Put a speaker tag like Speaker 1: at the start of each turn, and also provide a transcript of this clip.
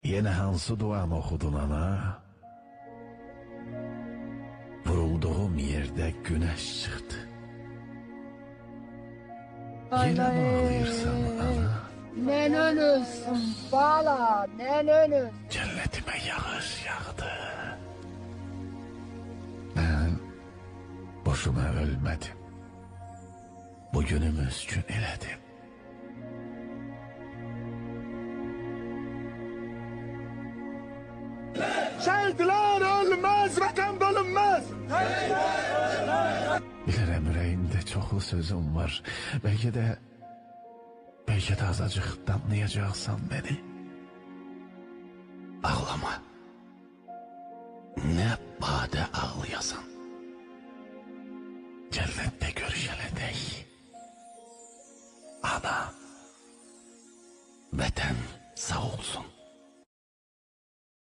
Speaker 1: Yine hansı duanı okudun ana? Vurulduğum yerde güneş çıktı. Yine mi ağlayırsan ana?
Speaker 2: Nen ölürsün bala, nen ölürsün.
Speaker 1: Cennetime yağış yağdı. Ben boşuna ölmedim. Bugünümüz için eledim.
Speaker 3: Şehitler ölmez, vatan bölünmez.
Speaker 1: Bilirim yüreğimde çoklu sözüm var. Belki de azacık damlayacaksan beni. Ağlama. Ne bade ağlayasan. Cennette görüşeledek. Ana. Vatan.